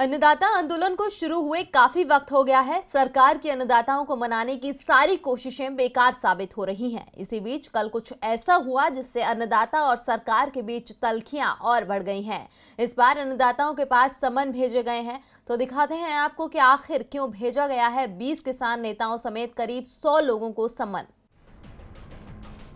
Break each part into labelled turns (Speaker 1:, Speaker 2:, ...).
Speaker 1: अन्नदाता आंदोलन को शुरू हुए काफी वक्त हो गया है। सरकार की अन्नदाताओं को मनाने की सारी कोशिशें बेकार साबित हो रही हैं। इसी बीच कल कुछ ऐसा हुआ जिससे अन्नदाता और सरकार के बीच तल्खियां और बढ़ गई हैं। इस बार अन्नदाताओं के पास समन भेजे गए हैं, तो दिखाते हैं आपको कि आखिर क्यों भेजा गया है 20 किसान नेताओं समेत करीब 100 लोगों को समन।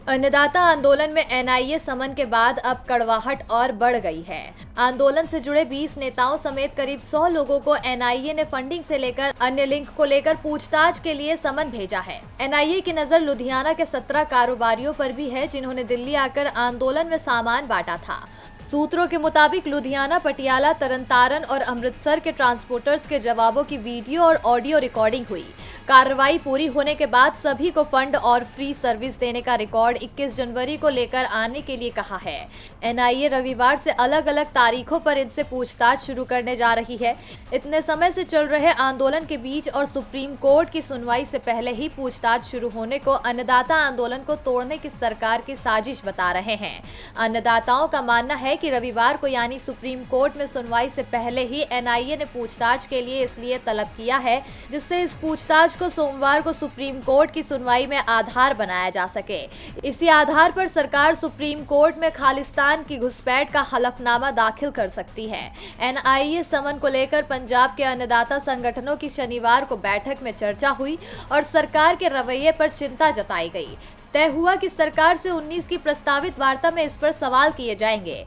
Speaker 1: अन्नदाता आंदोलन में एनआईए समन के बाद अब कड़वाहट और बढ़ गई है। आंदोलन से जुड़े 20 नेताओं समेत करीब 100 लोगों को एनआईए ने फंडिंग से लेकर अन्य लिंक को लेकर पूछताछ के लिए समन भेजा है। एनआईए की नजर लुधियाना के 17 कारोबारियों पर भी है जिन्होंने दिल्ली आकर आंदोलन में सामान बांटा था। सूत्रों के मुताबिक लुधियाना, पटियाला, तरनतारन और अमृतसर के ट्रांसपोर्टर्स के जवाबों की वीडियो और ऑडियो रिकॉर्डिंग हुई। कार्रवाई पूरी होने के बाद सभी को फंड और फ्री सर्विस देने का रिकॉर्ड 21 जनवरी को लेकर आने के लिए कहा है। एनआईए रविवार से अलग अलग तारीखों पर इनसे पूछताछ शुरू करने जा रही है। इतने समय से चल रहे आंदोलन के बीच और सुप्रीम कोर्ट की सुनवाई से पहले ही पूछताछ शुरू होने को अन्नदाता आंदोलन को तोड़ने की सरकार की साजिश बता रहे हैं। अन्नदाताओं का मानना है कि रविवार को यानी सुप्रीम कोर्ट में सुनवाई से पहले ही एनआईए ने पूछताछ के लिए इसलिए तलब किया है जिससे इस पूछताछ को सोमवार को सुप्रीम कोर्ट की सुनवाई में आधार बनाया जा सके। इसी आधार पर सरकार सुप्रीम कोर्ट में खालिस्तान की घुसपैठ का हलफनामा दाखिल कर सकती है। एनआईए समन को लेकर पंजाब के अन्नदाता संगठनों की शनिवार को बैठक में चर्चा हुई और सरकार के रवैये पर चिंता जताई गई। तय हुआ कि सरकार से 19 की प्रस्तावित वार्ता में इस पर सवाल किए जाएंगे।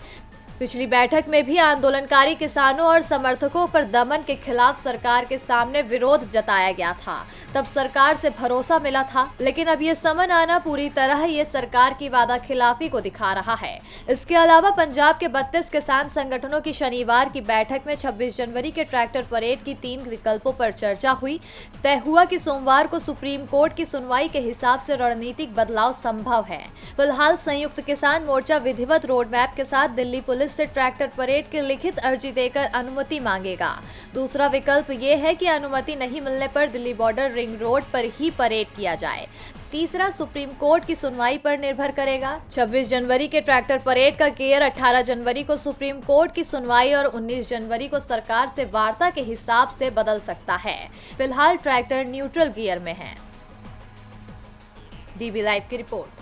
Speaker 1: पिछली बैठक में भी आंदोलनकारी किसानों और समर्थकों पर दमन के खिलाफ सरकार के सामने विरोध जताया गया था। तब सरकार से भरोसा मिला था, लेकिन अब ये समन आना पूरी तरह ये सरकार की वादा खिलाफी को दिखा रहा है। इसके अलावा पंजाब के 32 किसान संगठनों की शनिवार की बैठक में 26 जनवरी के ट्रैक्टर परेड की 3 विकल्पों पर चर्चा हुई। तय हुआ कि सोमवार को सुप्रीम कोर्ट की सुनवाई के हिसाब से रणनीतिक बदलाव संभव है। फिलहाल संयुक्त किसान मोर्चा विधिवत रोड मैप के साथ दिल्ली पुलिस से ट्रैक्टर परेड की लिखित अर्जी देकर अनुमति मांगेगा। दूसरा विकल्प ये है कि अनुमति नहीं मिलने पर दिल्ली बॉर्डर रिंग रोड पर ही परेड किया जाए। तीसरा सुप्रीम कोर्ट की सुनवाई पर निर्भर करेगा। 26 जनवरी के ट्रैक्टर परेड का गियर 18 जनवरी को सुप्रीम कोर्ट की सुनवाई और 19 जनवरी को सरकार से वार्ता के हिसाब से बदल सकता है। फिलहाल ट्रैक्टर न्यूट्रल गियर में है। डीबी लाइव की रिपोर्ट।